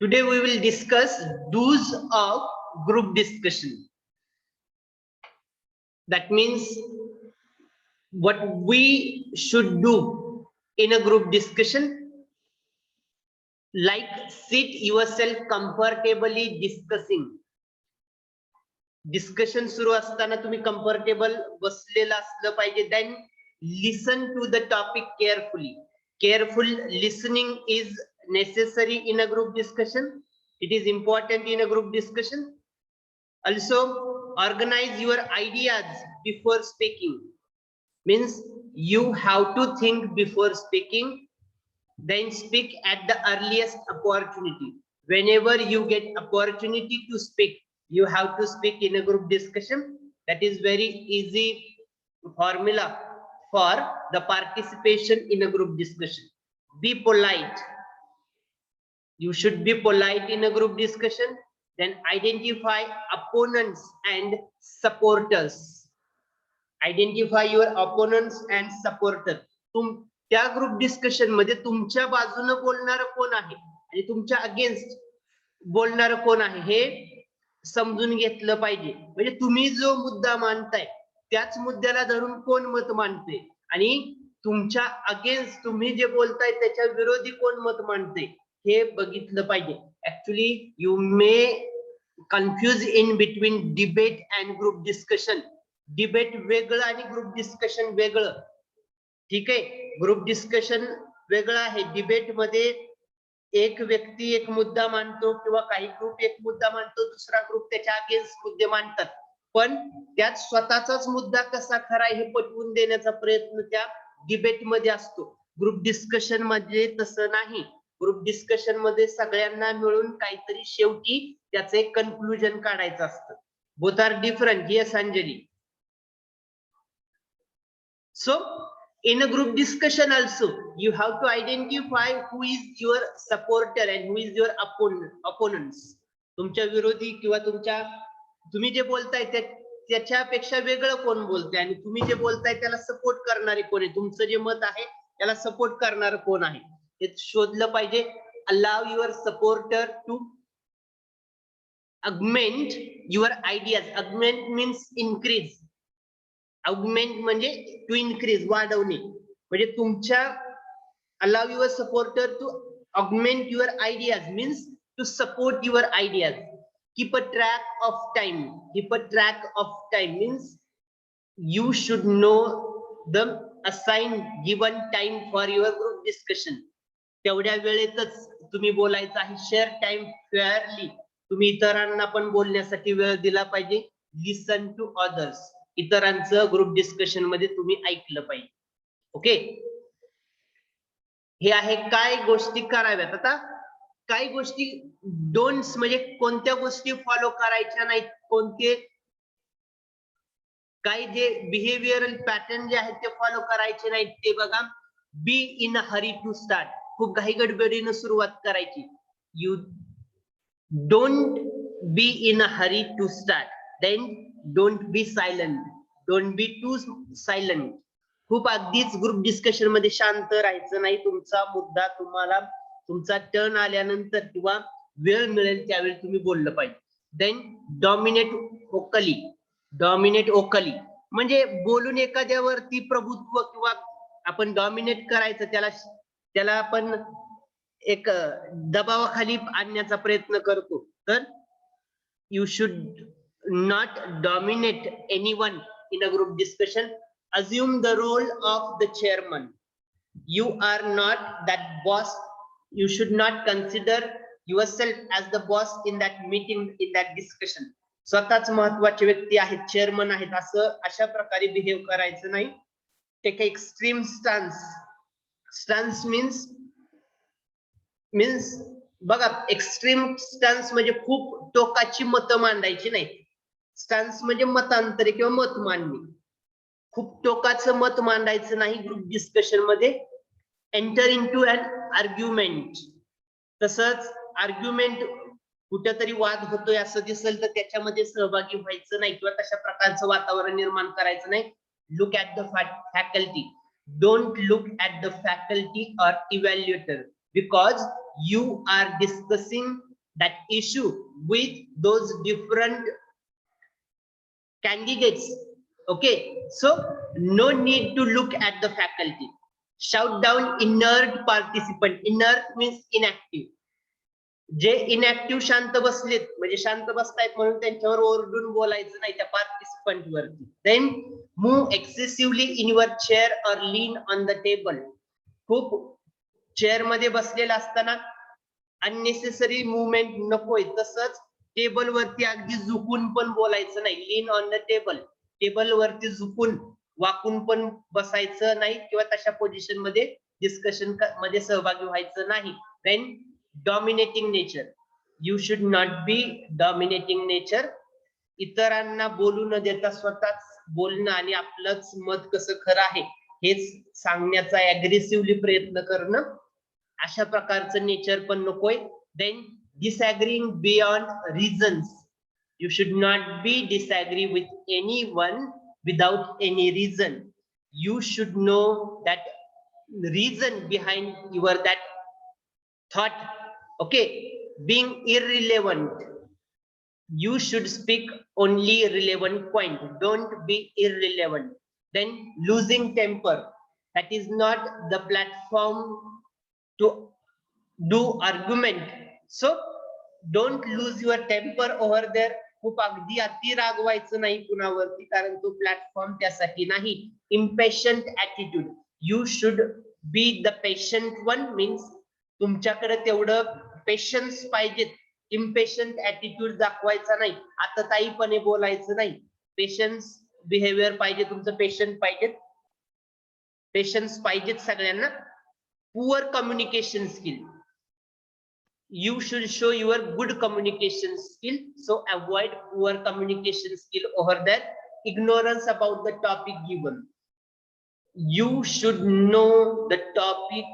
Today we will discuss do's of group discussion. That means what we should do in a group discussion, like sit yourself comfortably discussing. Discussion सुरू असताना तुम्ही comfortable बसलेला असलं पाहिजे. Then listen to the topic carefully. Careful listening is necessary in a group discussion. It is important in a group discussion. Also, organize your ideas before speaking. Means you have to think before speaking, then speak at the earliest opportunity. Whenever you get opportunity to speak, you have to speak in a group discussion. That is very easy formula for the participation in a group discussion. Be polite. You should be polite in a group discussion. Then identify opponents and supporters. Identify your opponents and supporters. त्या group discussion मध्ये तुमच्या बाजूने बोलणार कोण आहे आणि तुमच्या against बोलणार कोण आहे हे समजून घेतलं पाहिजे. म्हणजे तुम्ही जो मुद्दा मांडताय त्याच मुद्द्याला धरून कोण मत मांडते आणि तुमच्या अगेन्स्ट तुम्ही जे बोलताय त्याच्या विरोधी कोण मत मांडते हे बघितलं पाहिजे. Actually you may confuse in between debate and group discussion. Debate वेगळं आणि ग्रुप डिस्कशन वेगळं. ठीक आहे, ग्रुप डिस्कशन वेगळं आहे. डिबेट मध्ये एक व्यक्ती एक मुद्दा मांडतो किंवा काही ग्रुप एक मुद्दा मांडतो, दुसरा ग्रुप त्याच्या अगेन्स्ट मुद्दे मांडतात, पण त्यात स्वतःचाच मुद्दा कसा खरा हे पटवून देण्याचा प्रयत्न त्या डिबेट मध्ये असतो. ग्रुप डिस्कशन मध्ये तसं नाही. ग्रुप डिस्कशन मध्ये सगळ्यांना मिळून काहीतरी शेवटी त्याचं एक कन्क्लुजन काढायचं असतं. Both are different. Yes Anjali. So in a group discussion also you have to identify who is your supporter and who is your opponents. तुमच्या विरोधी किंवा तुम्ही जे बोलताय त्याच्यापेक्षा वेगळं कोण बोलतंय आणि तुम्ही जे बोलताय त्याला सपोर्ट करणारे कोण आहे, तुमचं जे मत आहे त्याला सपोर्ट करणार कोण आहे हे शोधलं पाहिजे. Allow your supporter to augment your ideas. Augment means increase. Augment म्हणजे टू इनक्रीज, वाढवणे. म्हणजे तुमच्या allow your supporter to augment your ideas means to support your ideas. Keep a track of time. Keep a track of time means you should know the assigned given time for your group discussion. तेवढ्या वेळेतच तुम्ही बोलायचं आहे. Share time fairly. तुम्ही इतरांना पण बोलण्यासाठी वेळ दिला पाहिजे. लिसन टू अदर्स. इतरांचं ग्रुप डिस्कशन मध्ये तुम्ही ऐकलं पाहिजे. ओके, हे आहे काय गोष्टी कराव्यात. आता काही गोष्टी डोंट्स म्हणजे कोणत्या गोष्टी फॉलो करायच्या नाहीत, कोणते काही जे बिहेवियरल पॅटर्न जे आहेत ते फॉलो करायचे नाहीत ते बघा. Be in a hurry to start. खूप घाई गडबडीनं सुरुवात करायची. You don't be in a hurry to start. Then don't be silent. Don't be too silent. खूप अगदीच ग्रुप डिस्कशन मध्ये शांत राहायचं नाही. तुमचा मुद्दा तुम्हाला तुमचा टर्न आल्यानंतर किंवा वेळ मिळेल त्यावेळी तुम्ही बोललं पाहिजे. देन डॉमिनेट ओकली. डॉमिनेट ओकली म्हणजे बोलून एखाद्यावरती प्रभुत्व किंवा आपण डॉमिनेट करायचं, त्याला आपण एक दबावाखाली आणण्याचा प्रयत्न करतो. तर you should not dominate anyone in a group discussion. Assume the role of the chairman. You are not that boss. You should not consider yourself as the boss in that meeting, in that discussion. स्वतःच महत्वाची व्यक्ती आहेत, chairman आहेत असं अशा प्रकारे behave करायचं नाही. Take extreme stance. Stance means बघा, एक्स्ट्रीम स्टान्स म्हणजे खूप टोकाची मतं मांडायची नाही. स्टान्स म्हणजे मतांतरे किंवा मत मांडणी. खूप टोकाचं मत मांडायचं नाही ग्रुप डिस्कशन मध्ये. एंटर इनटू अन आर्ग्युमेंट. तसंच आर्ग्युमेंट कुठेतरी वाद होतोय असं दिसेल तर त्याच्यामध्ये सहभागी व्हायचं नाही किंवा तशा प्रकारचं वातावरण निर्माण करायचं नाही. Look at the faculty. Don't look at the faculty और इव्हॅल्युएटर because you are discussing that issue with those different candidates. Okay, so no need to look at the faculty. Shout down inert participant. Inert means inactive. जे इनएक्टिव्ह शांत बसलेत म्हणजे शांत बसतायत म्हणून त्यांच्यावर ओरडून बोलायचं नाही त्या पार्टिसिपंट वरती. Then move excessively in your chair or lean on the table. खूप चेअर मध्ये बसलेला असताना अननेसेसरी मुवमेंट नकोय. तसंच टेबल वरती अगदी झुकून पण बोलायचं नाही. लीन ऑन द टेबल. टेबल वरती झुकून वाकून पण बसायचं नाही किंवा तशा पोझिशन मध्ये डिस्कशन मध्ये सहभागी व्हायचं नाही. Then dominating nature. You should not be dominating nature. इतरांना बोलू न देता स्वतःच बोलणं आणि आपलंच मत कसं खरं आहे हेच सांगण्याचा अग्रेसिव्हली प्रयत्न करणं, अशा प्रकारचं नेचर पण नकोय. Then disagreeing beyond reasons. You should not be disagree with anyone without any reason. You should know that reason behind your that thought. Okay, being irrelevant. You should speak only relevant point. Don't be irrelevant. Then losing temper. That is not the platform to do argument. So don't lose your temper over there. खूप अगदी अति रागवायचं नाही कुणावरती, कारण तो platform त्यासाठी नाही. Impatient attitude. You should be the patient one. Means तुमच्याकडे तेवढं पेशन्स पाहिजेत. इम्पेशंट ऍटिट्यूड दाखवायचा नाही. आता ताईपणे बोलायचं नाही. पेशन्स बिहेवियर पाहिजे तुमचं. पेशंट पाहिजेत. पेशन्स पाहिजेत सगळ्यांना. Poor communication skill. You should show your good communication skill. So avoid poor communication skill over there. Ignorance about the topic given. You should know the topic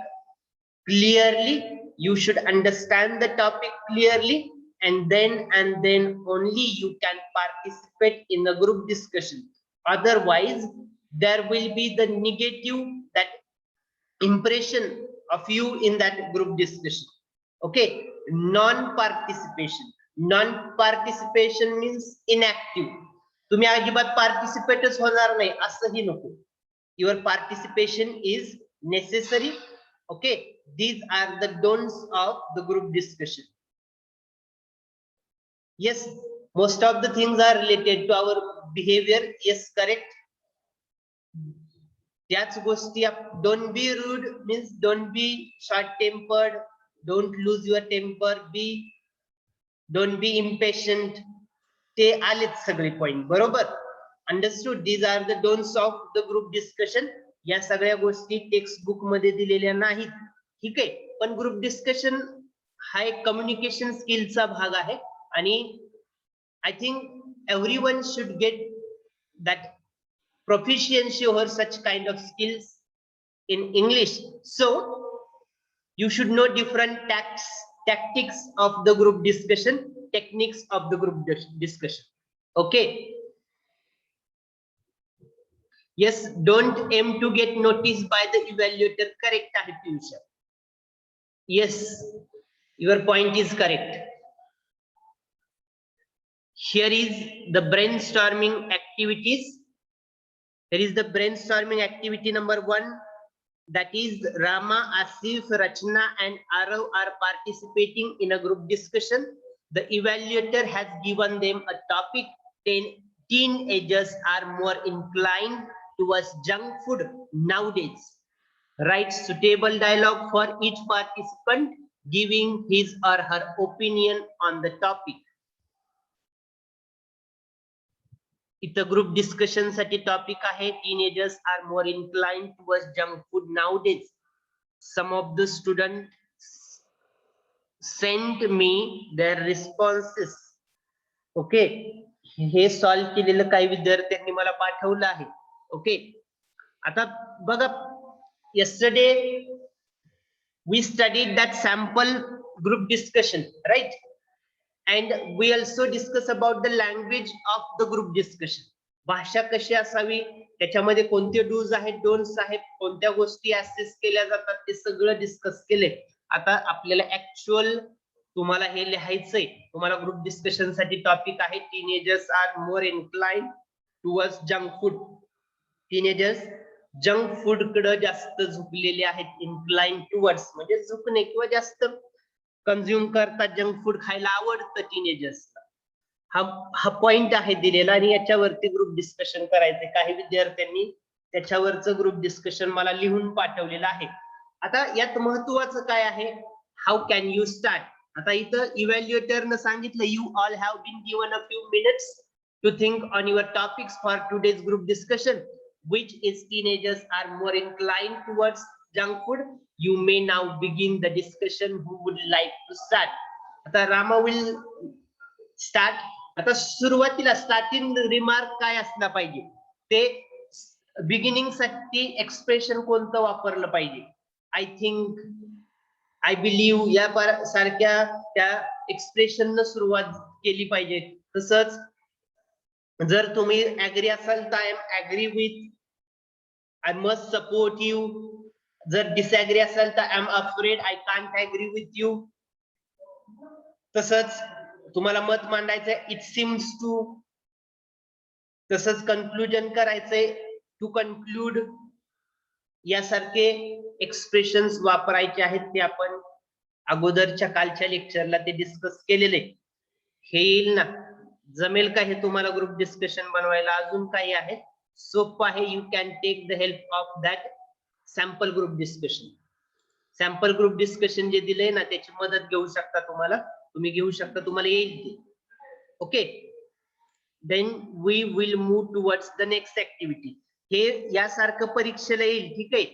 clearly. You should understand the topic clearly, and then only you can participate in the group discussion. Otherwise there will be the negative that impression of you in that group discussion. Okay, non-participation. Non-participation means inactive. तुम्ही अजिबात पार्टिसिपेटच होणार नाही असंही नको. Your participation is necessary. Okay, these are the don'ts of the group discussion. Yes, most of the things are related to our behavior. Yes, correct. त्याच गोष्टी. Don't be rude means don't be short tempered. Don't lose your temper. Don't be impatient. ते आलेत सगळे point. बरोबर. Understood. These are the don'ts of the group discussion. या सगळ्या गोष्टी text book मध्ये दिलेल्या नाहीत. ठीक आहे, पण ग्रुप डिस्कशन हा एक कम्युनिकेशन स्किलचा भाग आहे आणि I think everyone should get that proficiency over such kind of skills in English. So you should know different tactics of the group discussion, techniques of the group discussion. Okay. Yes, don't aim to get noticed by the evaluator. Correct आहे Piyush. Yes, your point is correct. Here is the brainstorming activities. There is the brainstorming activity number 1. That is Rama, Asif, Rachna and Arav are participating in a group discussion. The evaluator has given them a topic. Teenagers are more inclined towards junk food nowadays. Write suitable dialogue for each participant giving his or her opinion on the topic. इथं group discussion साठी topic आहे teenagers are more inclined towards junk food nowadays. Some of the student sent me their responses. Okay, हे solve केलेलं काही विद्यार्थ्यांनी मला पाठवलं आहे. ओके, आता बघा, yesterday we studied that sample group discussion, right? And we also discuss about the language of the group discussion. भाषा कशी असावी, त्याच्यामध्ये कोणते डूज आहेत, डोंट्स आहेत, कोणत्या गोष्टी असेस केल्या जातात, ते सगळं डिस्कस केले. आता आपल्याला ऍक्च्युअल तुम्हाला हे लिहायचंय. तुम्हाला ग्रुप डिस्कशन साठी टॉपिक आहे teenagers are more inclined towards junk food. Teenagers junk food कडे जास्त झुकलेले आहेत. इन्क्लाइंड टुवर्ड्स म्हणजे झुकणे किंवा जास्त कंझ्युम करतात. जंक फूड खायला आवडतं टीनेजर्सला. हा पॉइंट आहे दिलेला आणि याच्यावरती ग्रुप डिस्कशन करायचे. काही विद्यार्थ्यांनी त्याच्यावरचं ग्रुप डिस्कशन मला लिहून पाठवलेलं आहे. आता यात महत्वाचं काय आहे, हाऊ कॅन यू स्टार्ट. आता इथं इव्हॅल्युएटरनं सांगितलं you all have been given a few minutes to think on your topics for today's group discussion which is teenagers are more inclined towards junk food. You may now begin the discussion. Who would like to start? आता Rama will start. आता सुरुवातीला starting remark काय असला पाहिजे, ते beginning साठी expression कोणतं वापरलं पाहिजे. आय थिंक, आय बिलीव्ह या सारख्या त्या एक्सप्रेशन न सुरुवात केली पाहिजे. तसंच जर तुम्ही ऍग्री असाल तर I am agree with, I must support you. जर डिसऍग्री असाल तर I am afraid, I can't agree with you. तसंच तुम्हाला मत मांडायचंय, इट सीम्स टू. तसंच कन्क्लुजन करायचंय, टू कन्क्लूड. यासारखे एक्सप्रेशन्स वापरायचे आहेत. ते आपण अगोदरच्या कालच्या लेक्चरला ते डिस्कस केलेले. हे येईल ना, जमेल का हे तुम्हाला ग्रुप डिस्कशन बनवायला? अजून काही आहे सोपं आहे. You can take the help of that sample group discussion. Sample group discussion जे दिले ना त्याची मदत घेऊ शकता. तुम्ही घेऊ शकता, तुम्हाला येईल ते. Okay, then we will move towards the next activity. हे यासारखं परीक्षेला येईल. ठीक आहे,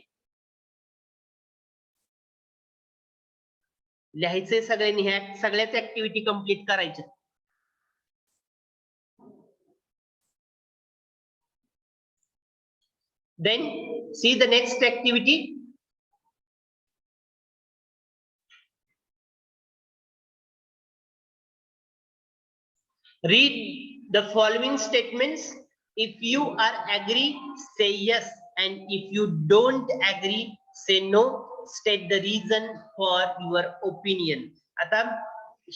लिहायचंय सगळ्यांनी. ह्या सगळ्याच ऍक्टिव्हिटी कंप्लीट करायच्या. Then see the next activity. Read the following statements. If you are agree, say yes, and if you don't agree, say no. State the reason for your opinion. आता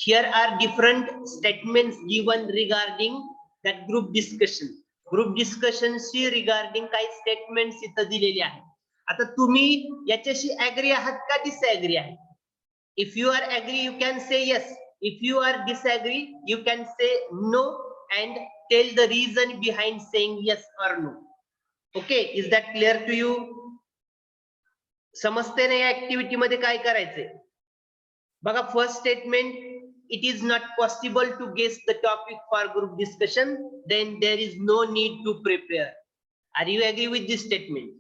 here are different statements given regarding that group discussion. Group discussion she regarding काही statements इथं दिलेले आहेत. आता तुम्ही याच्याशी agri आहात का डिसऍग्री आहे? If you are agree you can say yes. If you are disagree you can say no and tell the reason behind saying yes or no. Okay, is that clear to you? समजते ना या activity मध्ये काय करायचंय? बघा, first statement, it is not possible to guess the topic for group discussion, then there is no need to prepare. Are you agree with this statement?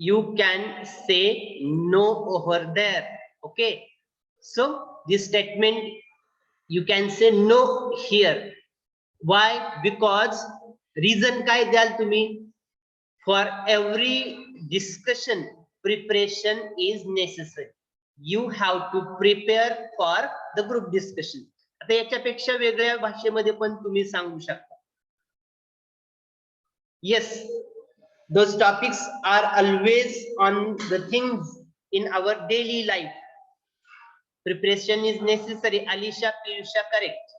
You can say no over there. Okay, so this statement you can say no here. Why? Because reason काय द्याल तुम्ही? For every discussion preparation is necessary. You have to prepare for the group discussion. आता याच्यापेक्षा वेगळ्या भाषेमध्ये पण तुम्ही सांगू शकता. Yes, those topics are always on the things in our daily life. Preparation is necessary. Alisha, Piyusha, correct.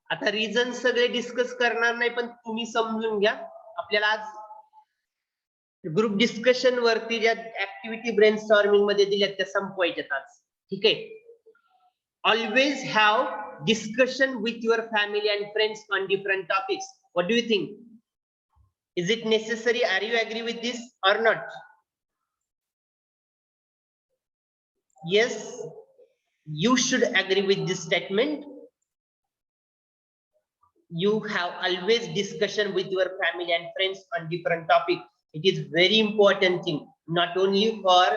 आता reason सगळे डिस्कस करणार नाही, पण तुम्ही समजून घ्या. आपल्याला आज ग्रुप डिस्कशन वरती ज्या ऍक्टिव्हिटी ब्रेनस्टॉर्मिंग मध्ये दिल्यात त्या संपवायच्यात आज. ठीक आहे. Always have discussion with your family and friends on different topics. What do you think? Is it necessary? Are you agree with this or not? Yes, you should agree with this statement. You have always discussion with your family and friends on different topics. It is very important thing, not only for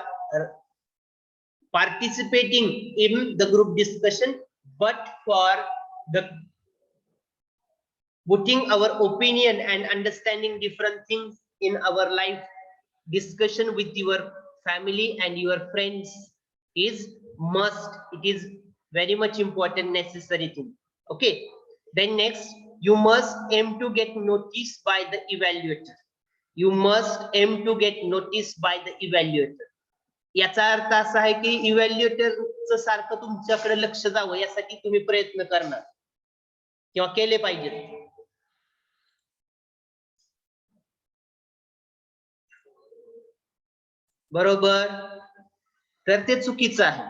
participating in the group discussion, but for the putting our opinion and understanding different things in our life. Discussion with your family and your friends is must. It is very much important, necessary thing. Okay, then next, you must aim to get noticed by the evaluator. You must aim to get noticed by the evaluator. याचा अर्थ असा आहे की इव्हॅल्युएटरचं सारखं तुमच्याकडे लक्ष जावं यासाठी तुम्ही प्रयत्न करणार किंवा केले पाहिजेत. बरोबर, तर ते चुकीचं आहे.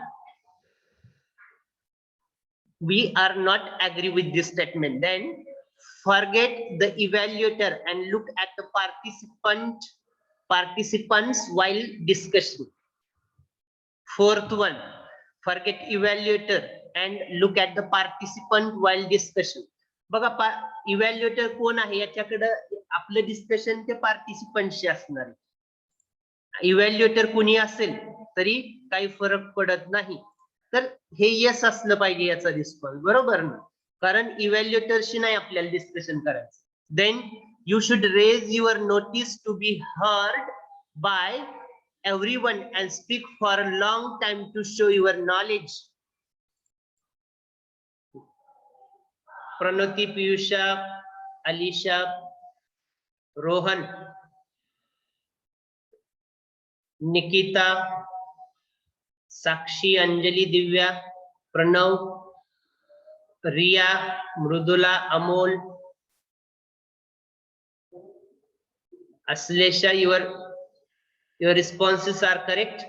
We are not agree with this statement. Then forget the evaluator and look at the participants while discussing. Fourth one, forget evaluator and look at the participant while discussion. बघा इव्हॅल्युएटर कोण आहे याच्याकडे आपलं डिस्कशन ते पार्टिसिपंटशी असणार आहे. इव्हॅल्युएटर कोणी असेल तरी काही फरक पडत नाही. तर हे यस असलं पाहिजे याचा रिस्पॉन्स, बरोबर ना, कारण इव्हॅल्युएटरशी नाही आपल्याला डिस्कशन करायचं. Then you should raise your notice to be heard by everyone and speak for a long time to show your knowledge. Pranoti, Piyusha, Alisha, Rohan, Nikita, Sakshi, Anjali, Divya, Pranav, Riya, Mrudula, Amol, Aslesha, your responses are correct.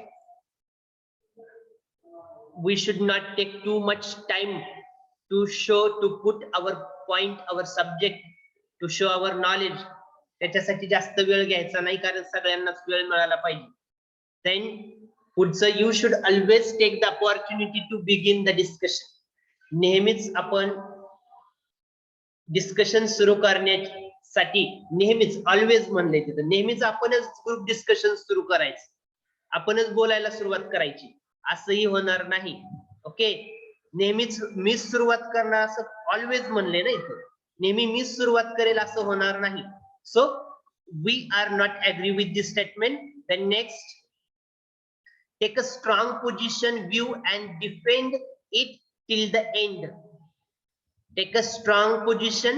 We should not take too much time to put our point, our subject, to show our knowledge. त्याच्यासाठी जास्त वेळ घ्यायचा नाही कारण सगळ्यांनाच वेळ मिळाला पाहिजे. Then पुढचं, you should always take the opportunity to begin the discussion. नेहमीच आपण डिस्कशन सुरू करण्यासाठी नेहमीच ऑलवेज म्हणले तिथं नेहमीच आपणच ग्रुप डिस्कशन सुरू करायचं, आपणच बोलायला सुरुवात करायची असंही होणार नाही. ओके, नेहमीच मीच सुरुवात करणार असं ऑलवेज म्हणले ना इथं, नेहमी मीच सुरुवात करेल असं होणार नाही. So we are not agree with this statement. Then next, take a strong position, view and defend it till the end. Take a strong position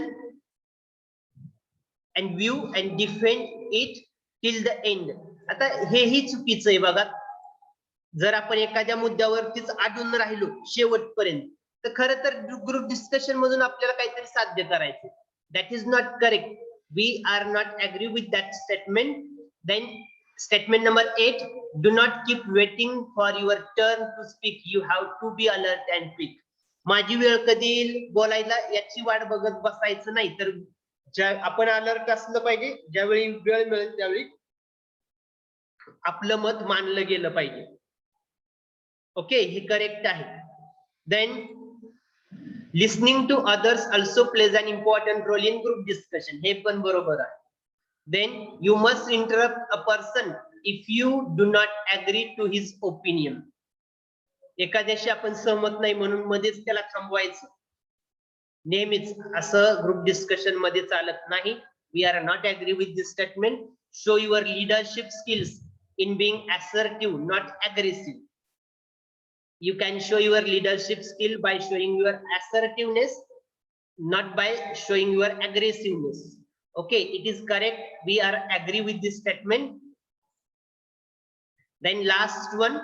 and view and defend it till the end. आता हेही चुकीचं आहे बघा. जर आपण एखाद्या मुद्द्यावरतीच अडून राहिलो शेवटपर्यंत तर खरं तर ग्रुप डिस्कशन मधून आपल्याला काहीतरी साध्य करायचं. That is not correct. We are not agree with that statement. Then statement number 8, do not keep waiting for your turn to speak. You have to be alert and quick. माझी वेळ कधी येईल बोलायला याची वाट बघत बसायचं नाही, तर आपण अलर्ट असलं पाहिजे. ज्यावेळी वेळ मिळेल त्यावेळी आपलं मत मानलं गेलं पाहिजे. ओके, हे करेक्ट आहे. Then listening to others also plays an important role in group discussion. हे पण बरोबर आहे. Then you must interrupt a person if you do not agree to his opinion. एखाद्याशी आपण सहमत नाही म्हणून मध्येच त्याला थांबवायचं नेहमीच असं ग्रुप डिस्कशन मध्ये चालत नाही. We are not agree with this statement. Show your leadership skills in being assertive, not aggressive. You can show your leadership skill by showing your assertiveness, not by showing your aggressiveness. Okay, it is correct. We are agree with this statement. Then last one,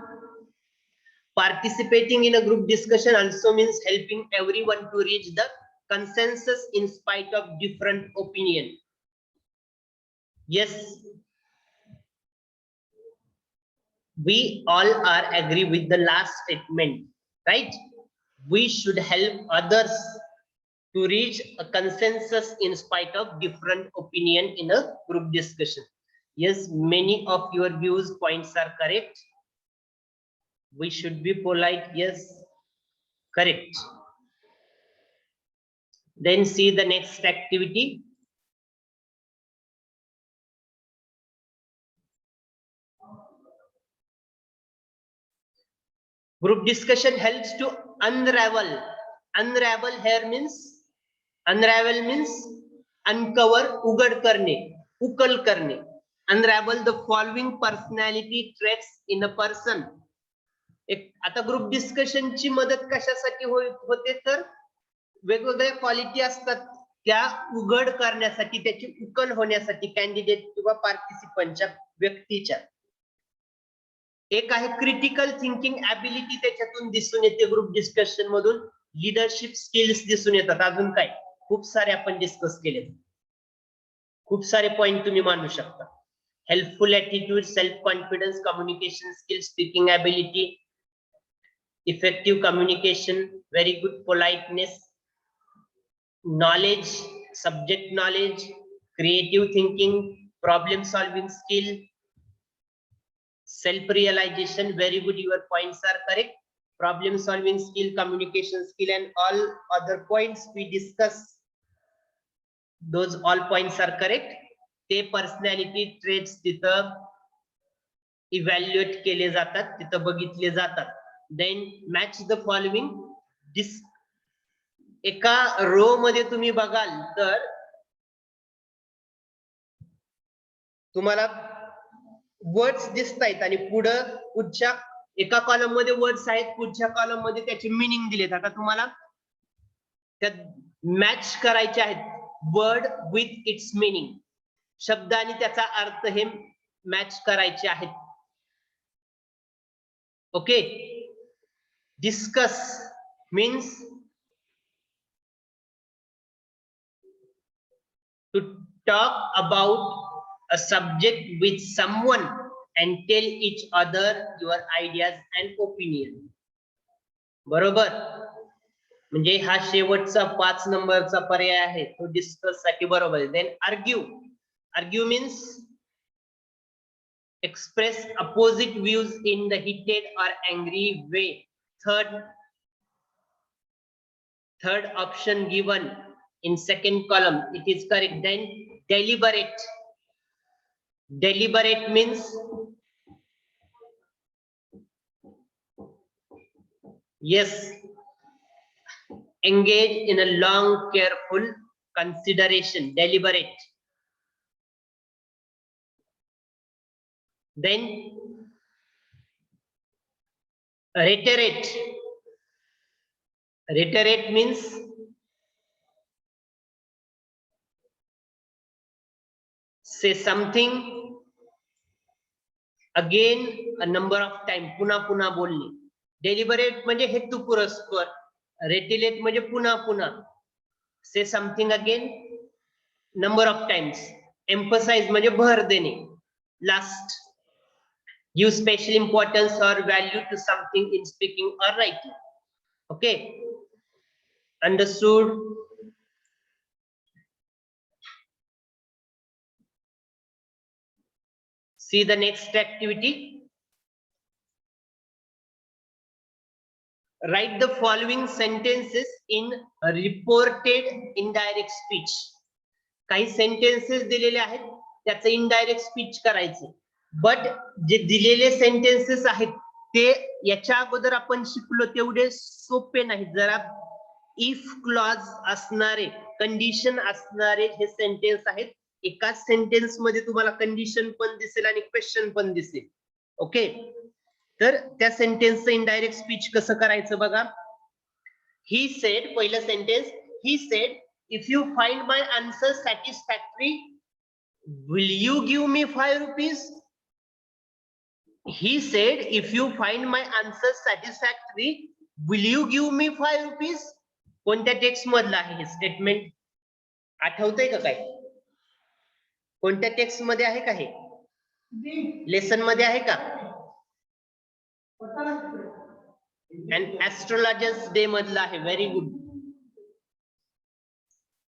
participating in a group discussion also means helping everyone to reach the consensus in spite of different opinion. Yes, we all are agree with the last statement, right? We should help others to reach a consensus in spite of different opinion in a group discussion. Yes, many of your views points are correct. We should be polite. Yes, correct. Then see the next activity. Group discussion helps to unravel. Unravel here means, unravel means uncover, उघड करणे, उकल करणे. Unravel the following personality traits in a person. आता group डिस्कशनची मदत कशासाठी होते तर वेगवेगळ्या क्वालिटी असतात त्या उघड करण्यासाठी, त्याची उकल होण्यासाठी कॅन्डिडेट किंवा पार्टिसिपंटच्या व्यक्तीच्या. एक आहे क्रिटिकल थिंकिंग ऍबिलिटी, त्याच्यातून दिसून येते ग्रुप डिस्कशन मधून. लिडरशिप स्किल्स दिसून येतात. अजून काय, खूप सारे आपण डिस्कस केले, खूप सारे पॉइंट तुम्ही मांडू शकता. Helpful attitude, self confidence, communication skills, speaking ability, effective communication, very good politeness, knowledge, subject knowledge, creative thinking, problem solving skill, self realization. Very good, your points are correct. Problem solving skill, communication skill, and all other points we discuss, those all points are correct. ते personality traits तिथं evaluate केले जातात, तिथं बघितले जातात. Then match the following. एका row मध्ये तुम्ही बघाल तर तुम्हाला वर्ड्स दिसत आहेत आणि पुढच्या एका कॉलम मध्ये वर्ड्स आहेत, पुढच्या कॉलम मध्ये त्याचे मिनिंग दिलेत. आता तुम्हाला त्यात मॅच करायचे आहेत वर्ड विथ इट्स मिनिंग. शब्द आणि त्याचा अर्थ हे मॅच करायचे आहेत. Okay. Discuss means to talk about a subject with someone and tell each other your ideas and opinion. बरोबर, म्हणजे हा शेवटचा 5 नंबरचा पर्याय आहे तो डिस्कस साठी बरोबर आहे. Then argue. Argue means express opposite views in the heated or angry way. Third option given in second column, it is correct. Then deliberate. Deliberate means yes, engage in a long careful consideration. Deliberate. Then reiterate. Reiterate means say something again a number of time. पुन्हा पुन्हा बोलणे. Deliberate म्हणजे हेतुपुरस्पर. Reiterate म्हणजे पुन्हा पुन्हा. Say something again number of times. Emphasize म्हणजे भर देणे. Last, give special importance or value to something in speaking or writing. Okay, understood? See the next activity. Write the following sentences in reported indirect speech. काही sentences दिलेले आहेत, त्याचं indirect speech करायचे. But जे दिलेले सेंटेन्सेस आहेत ते याच्या अगोदर आपण शिकलो तेवढे सोपे नाहीत. जरा इफ क्लॉज असणारे, कंडिशन असणारे हे सेंटेन्स आहेत. एकाच सेंटेन्स मध्ये तुम्हाला कंडिशन पण दिसेल आणि क्वेश्चन पण दिसेल. ओके, तर त्या सेंटेन्सचं इनडायरेक्ट स्पीच कसं करायचं बघा. ही सेड, पहिलं sentence, he said if you find my answer satisfactory, will you give me 5 rupees? He said, if you find my answer satisfactory, will you give me 5 rupees? कोणत्या text मधलं आहे हे statement? आठवतंय का काय? कोणत्या text मध्ये आहे का हे? लेसन मध्ये आहे का? अँड ऍस्ट्रोलॉजर्स डे मधलं आहे. व्हेरी गुड,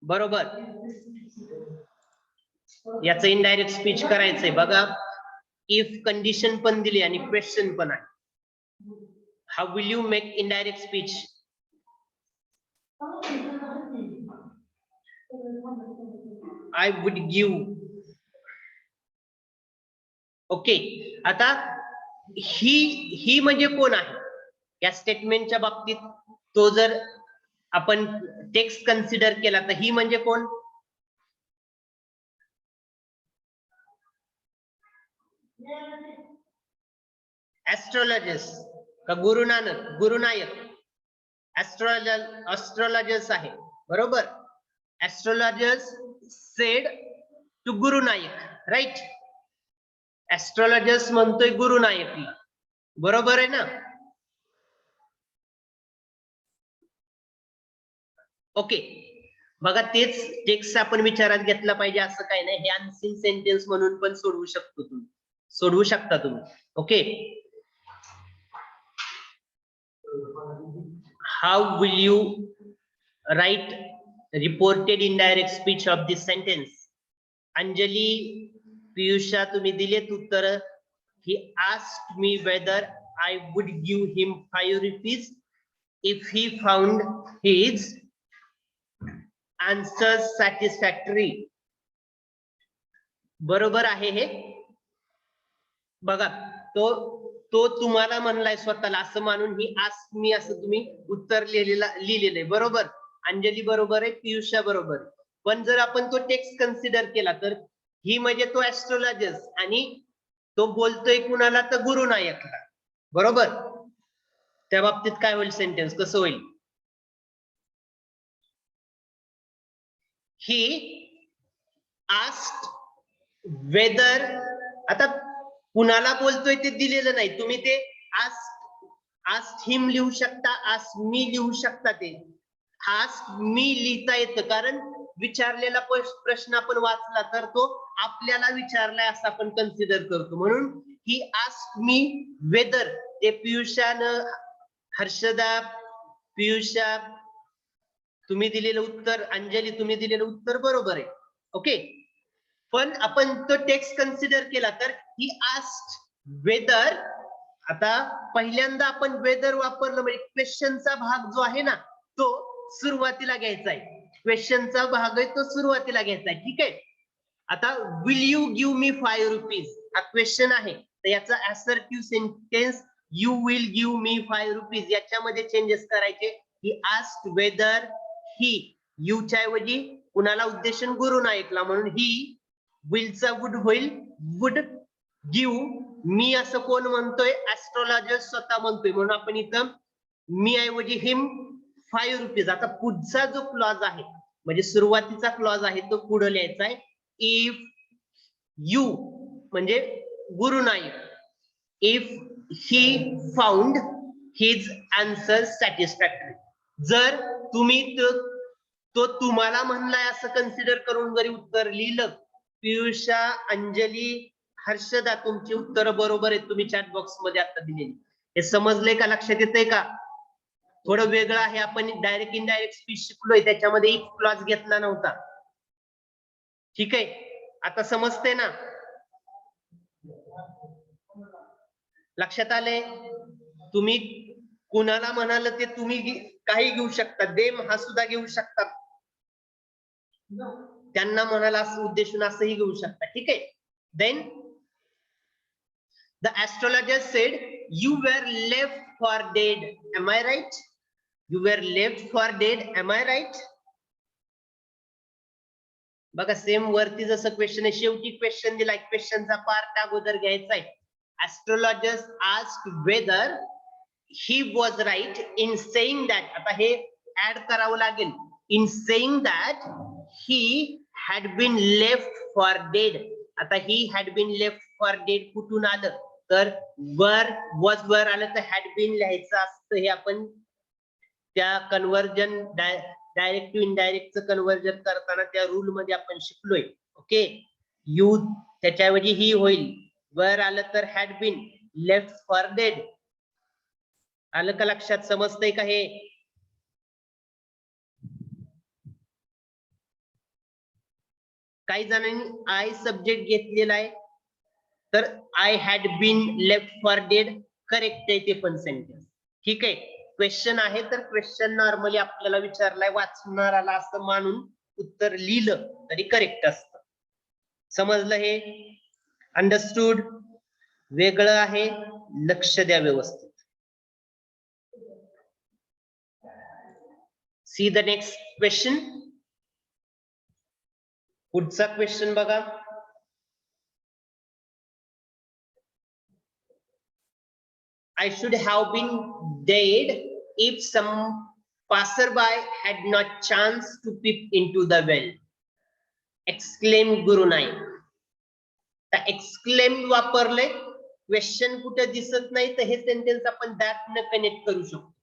बरोबर. याचं इनडायरेक्ट स्पीच करायचंय बघा. इफ कंडिशन पण दिली आणि क्वेश्चन पण आहे. How will you make indirect speech? I would give. Okay, आता ही म्हणजे कोण आहे या स्टेटमेंटच्या बाबतीत? तो जर आपण टेक्स्ट कन्सिडर केला तर ही म्हणजे कोण? ऍस्ट्रोलॉजर्स का गुरु नानक, गुरुनायक? ऍस्ट्रोलॉजर्स आहे, बरोबर. Astrologers said to Guru Nayak, right? Astrologers म्हणतोय गुरु नायकला, बरोबर आहे ना? ओके, बघा तेच टेक्स्ट आपण विचारात घेतला पाहिजे असं काही नाही. हे अनसीन सेंटेन्स म्हणून पण सोडवू शकतो तुम्ही, सोडवू शकता तुम्ही. Okay, how will you write reported indirect speech of this sentence? Anjali, Piyusha तुम्ही दिलेत उत्तर. He asked me whether I would give him 5 rupees if he found his answers satisfactory. बरोबर आहे हे. बघा, तो तुम्हाला म्हणलाय स्वतःला असं मानून ही आस्क मी असं तुम्ही उत्तर लिहिलेलं आहे. बरोबर, अंजली बरोबर आहे, पियुषा बरोबर. पण जर आपण तो टेक्स्ट कन्सिडर केला तर ही म्हणजे तो ऍस्ट्रोलॉजर्स आणि तो बोलतोय कुणाला, तर गुरु नायकला. बरोबर, त्या बाबतीत काय होईल सेंटेन्स, कसं होईल? ही आस्क्ड वेदर, आता कुणाला बोलतोय ते दिलेलं नाही, तुम्ही ते आस्क्ड हिम लिहू शकता, आस्क्ड मी लिहू शकता. ते आस्क्ड मी लिहिता येतं कारण विचारलेला प्रश्न आपण वाचला तर तो आपल्याला विचारलाय असं आपण कन्सिडर करतो. म्हणून ही आस्क्ड मी वेदर, ते पियुषानं, हर्षदा, पियुषा तुम्ही दिलेलं उत्तर, अंजली तुम्ही दिलेलं उत्तर बरोबर आहे. ओके, पण आपण तो टेक्स्ट कन्सिडर केला तर ही आस्क्ड वेदर, आता पहिल्यांदा आपण वेदर वापरलं म्हणजे क्वेश्चनचा भाग जो आहे ना तो सुरुवातीला घ्यायचा आहे. क्वेश्चनचा भाग आहे तो सुरुवातीला घ्यायचा आहे. ठीक आहे, आता will you give me 5 rupees हा क्वेश्चन आहे, तर याचा assertive sentence you will give me 5 rupees याच्यामध्ये चेंजेस करायचे. ही आस्क्ड वेदर, ही यूच्या ऐवजी कुणाला उद्देशून गुरु नायकला, म्हणून ही विलचा वुड होईल वुड गिव्ह मी, असं कोण म्हणतोय, ऍस्ट्रोलॉजर स्वतः म्हणतोय, म्हणून आपण इथं मी ऐवजी हिम 5 रुपीज. आता पुढचा जो क्लॉज आहे म्हणजे सुरुवातीचा क्लॉज आहे तो पुढे लिहायचा आहे. इफ यू म्हणजे Guru Nayak, if he found his answer satisfactory, जर तुम्ही तो तुम्हाला म्हणलाय असं कन्सिडर करून जरी उत्तर लिहिलं, पियुषा, अंजली, हर्षदा तुमची उत्तर बरोबर आहेत, तुम्ही चॅट बॉक्स मध्ये आता दिलेली. हे समजलंय का, लक्षात येतंय का? थोडं वेगळं आहे, आपण डायरेक्ट इनडायरेक्ट स्पीच शिकलोय, त्याच्यामध्ये इफ क्लॉज घेतला नव्हता. ठीक आहे, आता समजते ना, लक्षात आले? तुम्ही कुणाला म्हणाल ते तुम्ही काही घेऊ शकता, देम हा सुद्धा घेऊ शकता, त्यांना म्हणाला असं उद्देशून असंही घेऊ शकता. ठीक आहे, then the astrologer said you were left for dead, am I right? You were left for dead, am I right? बघा, सेम वरती जसं क्वेश्चन आहे, शेवटी क्वेश्चन दिलाय, क्वेश्चनचा पार्ट अगोदर घ्यायचा आहे. Astrologers asked whether he was right in saying that, आता हे ऍड करावं लागेल, in saying that he had been left for dead. आता he had been left for dead कुठून आलं, तर वर was वर आलं तर had been लिहायचं असतं. हे आपण त्या conversion direct to indirect conversion करताना त्या रूल मध्ये आपण शिकलोय. ओके, यू त्याच्याऐवजी ही होईल, वर आलं तर had been, left for dead. आलं का लक्षात, समजतंय का हे? काही जणांनी आय सब्जेक्ट घेतलेला आहे, तर I had been left for dead correct आहे ते पण सेंटेन्स. ठीक आहे, क्वेश्चन आहे तर क्वेश्चन नॉर्मली आपल्याला विचारलाय, वाचणाराला असं मानून उत्तर लिहिलं तरी करेक्ट असतं. समजलं हे? अंडरस्टूड? वेगळं आहे, लक्ष द्या व्यवस्थित. See the next question. पुढचा क्वेश्चन बघा. I should have been dead if some passerby had not chance to peep into the well. Exclaimed Guru Naik. तर exclaimed वापरले, क्वेश्चन कुठे दिसत नाही, तर हे सेंटेन्स आपण that न कनेक्ट करू शकतो.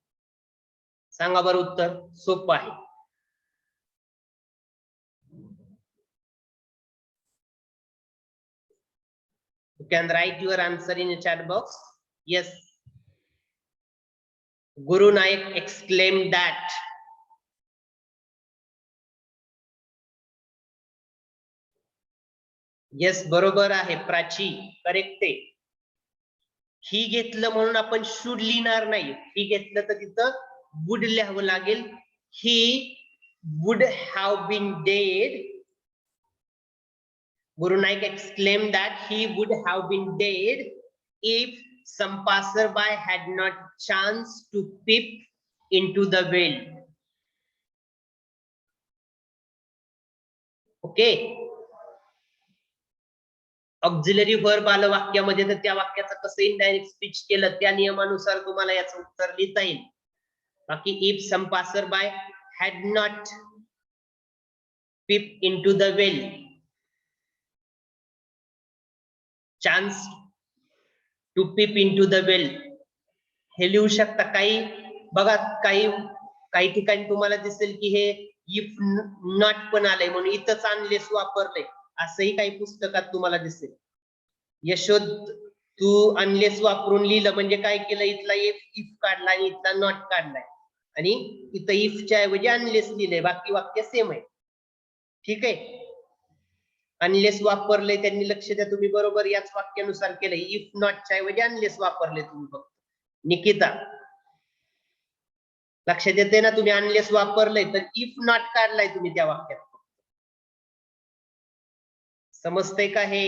सांगा बरं उत्तर. सोपं आहे. You can write your answer in a chat box. Yes. Guru Naik exclaimed that. Yes, बरोबर आहे प्राची, करेक्ट आहे. ही घेतलं म्हणून आपण शुड लिहिणार नाही. ही घेतलं तर तिथं वुड लिहावं लागेल. ही would have been dead. Guru Naik exclaimed that he would have been dead if some passerby had not chanced to peep into the well. Okay. Auxiliary verb आलं वाक्यामध्ये, तर त्या वाक्याचं कसं इनडायरेक्ट स्पीच केलं त्या नियमानुसार तुम्हाला याचं उत्तर लिहिता येईल. बाकी if some passerby had not peeped into the well, chance to peep into the well, हे लिहू शकता. काही बघा, काही ठिकाणी तुम्हाला दिसेल की हे इफ नॉट पण आलंय म्हणून इथंच अनलेस वापरलंय, असंही काही पुस्तकात तुम्हाला दिसेल. यशोद, तू अनलेस वापरून लिहिलं म्हणजे काय केलं, इथला इफ काढला आणि इथला नॉट काढलाय आणि इथं इफच्या ऐवजी अनलेस लिहिलंय. बाकी वाक्य सेम आहे. ठीक आहे. अनलेस वापरले त्यांनी, लक्ष द्या तुम्ही, बरोबर याच वाक्यानुसार केलंय. इफ नॉटच्या ऐवजी अनलेस वापरले तुम्ही फक्त. निकिता, लक्षात येते ना, तुम्ही अनलेस वापरलंय तर इफ नॉट काढलाय तुम्ही त्या वाक्यात. समजतंय का? हे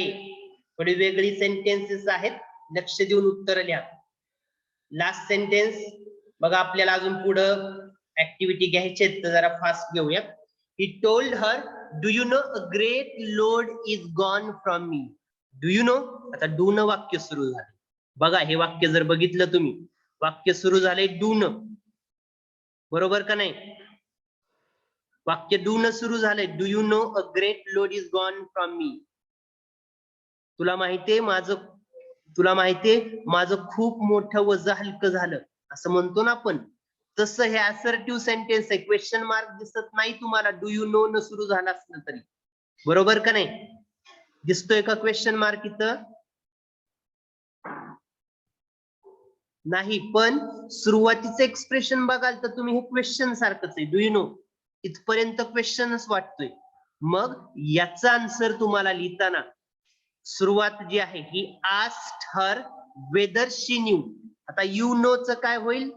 थोडी वेगळी सेंटेन्सेस आहेत, लक्ष देऊन उत्तर लिहा. लास्ट सेंटेन्स बघा, आपल्याला अजून पुढं ऍक्टिव्हिटी घ्यायची तर जरा फास्ट घेऊया. He told her, do you know a great load is gone from me. Do you know? आता do न वाक्य सुरू झाले. बघा, हे वाक्य जर बघितलं तुम्ही, वाक्य सुरू झाले do न, बरोबर का नाही? वाक्य do न सुरू झाले. Do you know a great load is gone from me. तुला माहितीये माझं खूप मोठं वजन हलकं झालं, असं म्हणतो ना आपण, तसं हे असर्टिव्ह सेंटेन्स आहे. क्वेश्चन मार्क दिसत नाही तुम्हाला डू यू नो न सुरू झाला असलं तरी, बरोबर का नाही? दिसतोय का क्वेश्चन मार्क इथं? नाही, पण सुरुवातीचं एक्सप्रेशन बघाल तर तुम्ही हे क्वेश्चन सारखंच आहे. डू यू नो इथपर्यंत क्वेश्चनच वाटतोय. मग याचा आन्सर तुम्हाला लिहिताना सुरुवात जी आहे he asked her whether she knew. आता यू नो च काय होईल?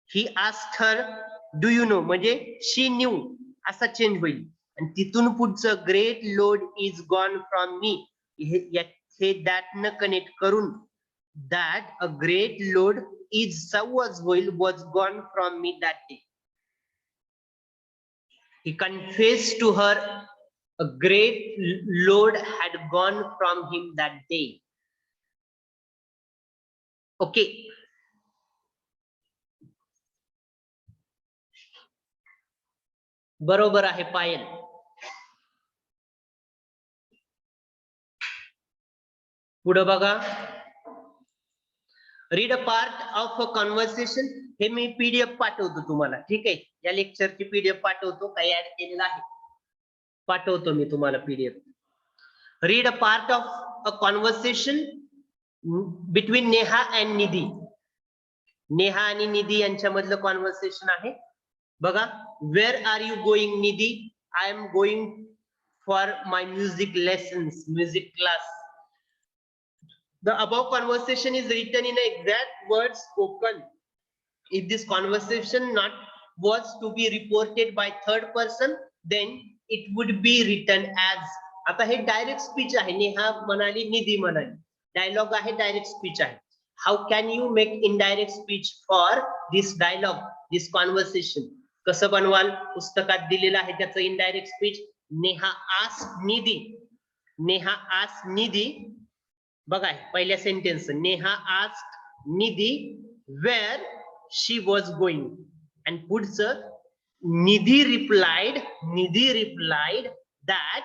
He asked her do you know म्हणजे शी न्यू असा चेंज होईल. आणि तिथून पुढचं great load is gone from me, हे दॅट न कनेक्ट करून that a great load is was होईल was gone from me that day. He confessed to her a great load had gone from him that day. Okay. बरोबर आहे पायल. पुढे बघा, read a part of a conversation. हे मी PDF पाठवतो तुम्हाला, ठीक आहे? या लेक्चरची पीडीएफ पाठवतो, काही ऍड केलेलं आहे, पाठवतो मी तुम्हाला PDF. Read a part of a conversation between Neha and Nidhi. Neha आणि निधी यांच्यामधलं कॉन्व्हर्सेशन आहे. बघा, where are you going Nidhi? I am going for my music lessons, music class. The above conversation is written in exact words spoken. If this conversation was to be reported by third person, then it would be written as. आता हे direct speech आहे. नेहा म्हणाली, निधी म्हणाली, dialogue आहे, direct speech आहे. How can you make indirect speech for this dialogue, this conversation? कसं बनवाल? पुस्तकात दिलेलं आहे त्याचं indirect speech. Neha asked Nidhi. Neha asked Nidhi. बघा पहिल्या sentence, Neha asked Nidhi where she was going, आणि पुढचं Nidhi replied that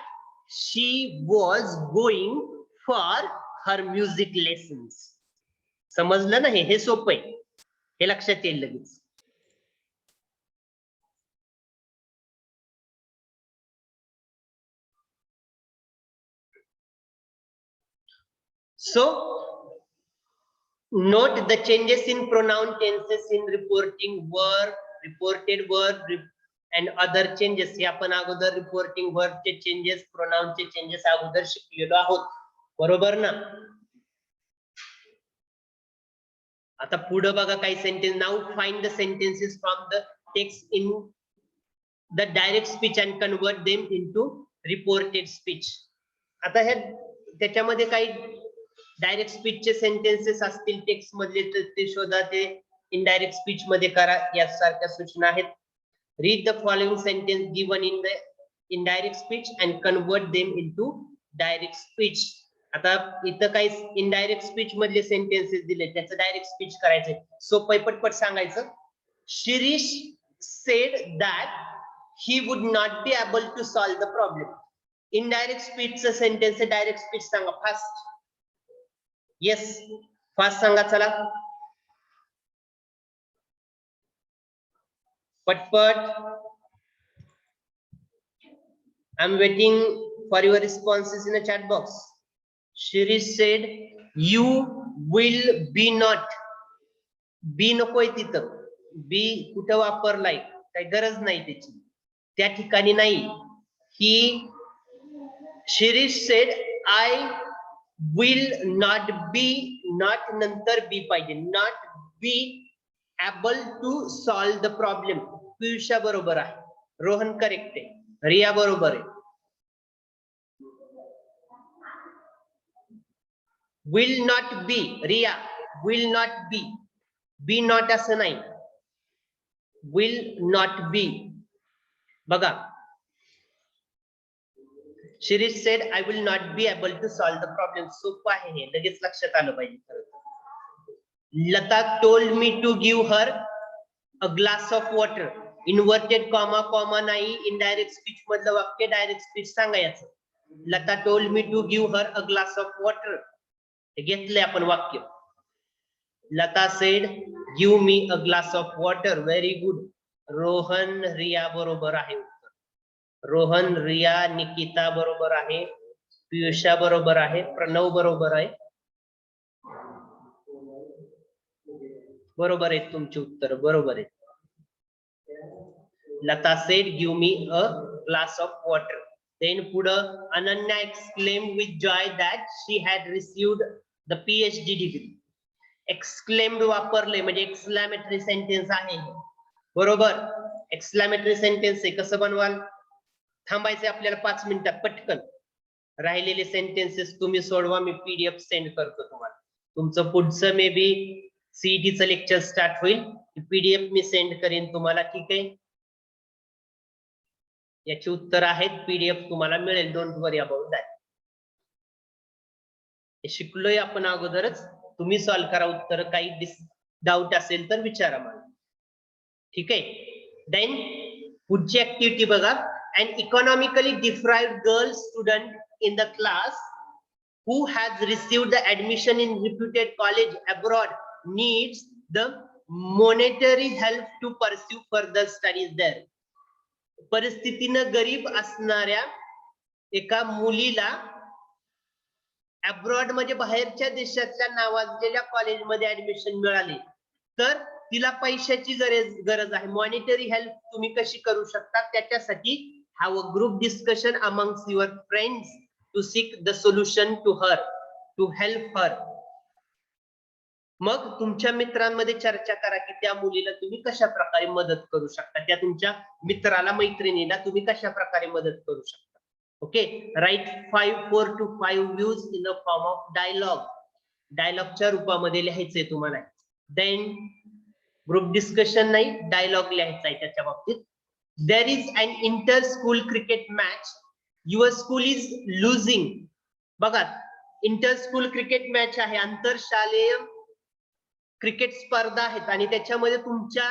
she was going for her music lessons. समजलं ना? हे सोपं आहे, हे लक्षात येईल लगेच. So note the changes in pronoun tenses in reporting verb, reported verb, and other changes. हे आपण अगोदर रिपोर्टिंग वर्ब चे चेंजेस, प्रोनाउन चे चेंजेस अगोदर शिकलेलो आहोत, बरोबर ना? आता पुढे बघा काही sentence. Now find the sentences from the text in the direct speech and convert them into reported speech. आता हे त्याच्यामध्ये काही डायरेक्ट स्पीच चे सेंटेन्सेस असतील टेक्स्ट मधले तर ते शोधा, ते इनडायरेक्ट स्पीच मध्ये करा, यासारख्या सूचना आहेत. Read the following sentence given in the indirect speech and convert them into direct speech. आता इथं काही इनडायरेक्ट स्पीच मधले सेंटेन्सेस दिले, त्याचं डायरेक्ट स्पीच करायचंय. सोपं पटपट सांगायचं. Shirish said that he would not be able to solve the problem. Indirect स्पीचचं सेंटेन्स आहे, डायरेक्ट स्पीच सांगा फास्ट. येस, फास्ट सांगा चला, पटपट. I am waiting for your responses in a chat box. Shirish said you will be not. Be नकोय तिथं, बी कुठं वापरलाय, काही गरज नाही त्याची, त्या ठिकाणी नाही. ही Shirish said I will not be, not नंतर बी पाहिजे, not be able to solve the problem. Piyusha बरोबर आहे, रोहन करेक्ट आहे, रिया बरोबर आहे. will not be, Riya will not be, be not असं नाही, will not be. बघा, Shirish said I will not be able to solve the problem. सोपं आहे हे, लगेच लक्षात आलं पाहिजे. Lata told me to give her a glass of water. Inverted comma comma नाही, इनडायरेक्ट स्पीच मधलं वाक्य डायरेक्ट स्पीच सांगायचं. Lata told me to give her a glass of water. हे घेतलंय आपण वाक्य. Lata said give me a glass of water. Very good. Rohan Riya बरोबर आहे. रोहन रिया निकिता बरोबर आहे, पियुषा बरोबर आहे, प्रणव बरोबर आहे. बरोबर आहे तुमची उत्तर, बरोबर आहे. Lata said give me a glass of water. Then पुढं Ananya exclaimed with joy that she had received the PhD degree. Exclaimed वापरले म्हणजे एक्सक्लेमेटरी सेंटेन्स आहे, बरोबर. एक्सक्लेमेटरी सेंटेन्स आहे, कसं बनवाल? थांबायचे आपल्याला 5 मिनिटात, पटकन. राहिलेले सेंटेन्सेस तुम्ही सोडवा, मी पीडीएफ सेंड करतो तुम्हाला. तुमचं पुढचं मे बी सीईटीचं लेक्चर स्टार्ट होईल, पीडीएफ मी सेंड करेन तुम्हाला, ठीक आहे? याची उत्तर आहेत, पीडीएफ तुम्हाला मिळेल, डोंट वरी अबाउट दॅट. हे शिकलोय आपण अगोदरच, तुम्ही सॉल्व्ह करा उत्तर. काही डाऊट असेल तर विचारा मला, ठीक आहे? देन पुढची ऍक्टिव्हिटी बघा. An economically deprived girl student in the class who has received the admission in reputed college abroad needs the monetary help to pursue further studies there. परिस्थितीनं गरीब असणाऱ्या एका मुलीला अब्रॉड म्हणजे बाहेरच्या देशातल्या नावाजलेल्या कॉलेजमध्ये ऍडमिशन मिळाली, तर तिला पैशाची गरज आहे. मॉनिटरी हेल्प तुम्ही कशी करू शकता, त्याच्यासाठी have a group discussion amongst your friends to seek the solution to her, to help her. मग तुमच्या मित्रांमध्ये चर्चा करा की त्या मुलीला तुम्ही कशा प्रकारे मदत करू शकता, त्या तुमच्या मित्राला मैत्रिणीला तुम्ही कशा प्रकारे मदत करू शकता. Okay, write 4 to 5 views in the form of dialogue. डायलॉगच्या रूपामध्ये लिहायचंय तुम्हाला. देन ग्रुप डिस्कशन नाही, डायलॉग लिहायचा आहे त्याच्या बाबतीत. There is an inter-school cricket match. Your school is losing. बघा, इंटर-स्कूल क्रिकेट मॅच आहे, आंतरशालेय क्रिकेट स्पर्धा आहेत आणि त्याच्यामध्ये तुमच्या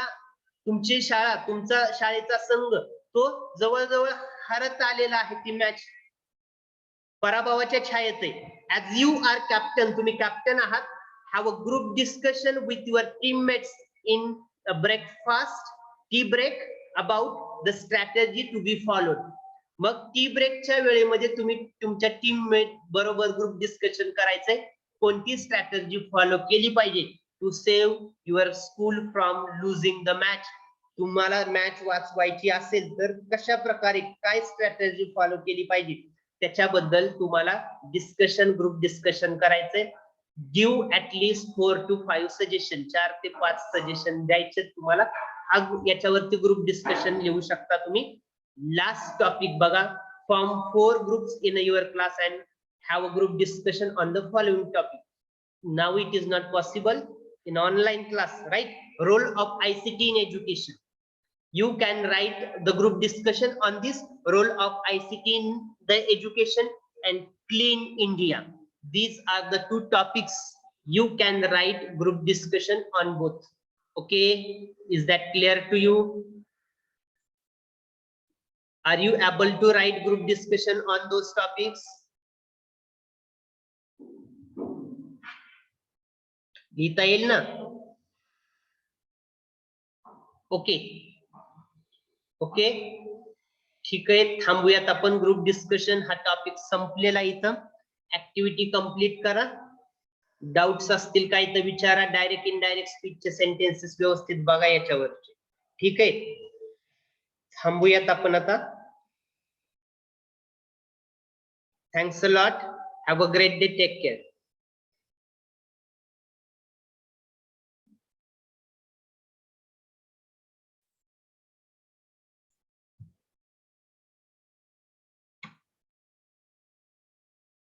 तुमची शाळा, तुमचा शाळेचा संघ तो जवळजवळ हरत आलेला आहे ती मॅच, पराभवाच्या छायेत आहे. ऍज यू आर कॅप्टन, तुम्ही कॅप्टन आहात, have a group discussion with your teammates in breakfast tea break about the strategy to be followed. मग टी ब्रेकच्या वेळेमध्ये तुम्ही तुमच्या टीममेट बरोबर ग्रुप डिस्कशन करायचंय, कोणती स्ट्रॅटेजी फॉलो केली पाहिजे to save your school from losing the match. तुम्हाला मॅच वाचवायची असेल तर कशा प्रकारे काय स्ट्रॅटेजी फॉलो केली पाहिजे त्याच्याबद्दल तुम्हाला डिस्कशन, ग्रुप डिस्कशन करायचंय. गिव्ह ऍटलीस्ट 4 to 5 सजेशन, 4 ते 5 सजेशन द्यायचे तुम्हाला. याच्यावरती ग्रुप डिस्कशन लिहू शकता तुम्ही. लास्ट टॉपिक बघा, form 4 groups in your class and have a group discussion on the following topic. Now it is not possible in online class, right? Role of ICT in education. You can write the group discussion on this role of ICT in the education and Clean India. These are the two topics you can write group discussion on both. Okay, is that clear to you? Are you able to write group discussion on those topics? लिहिता येईल ना? Okay okay, ठीक आहे, थांबूयात आपण. Group discussion हा topic संपलेला इथं. ऍक्टिव्हिटी कंप्लीट करा. डाउट्स असतील काही तर विचारा. डायरेक्ट इनडायरेक्ट स्पीचचे सेंटेन्सेस व्यवस्थित बघा याच्यावरचे. ठीक आहे, थांबूयात आपण आता. Thanks a lot. Have a great day. Take care.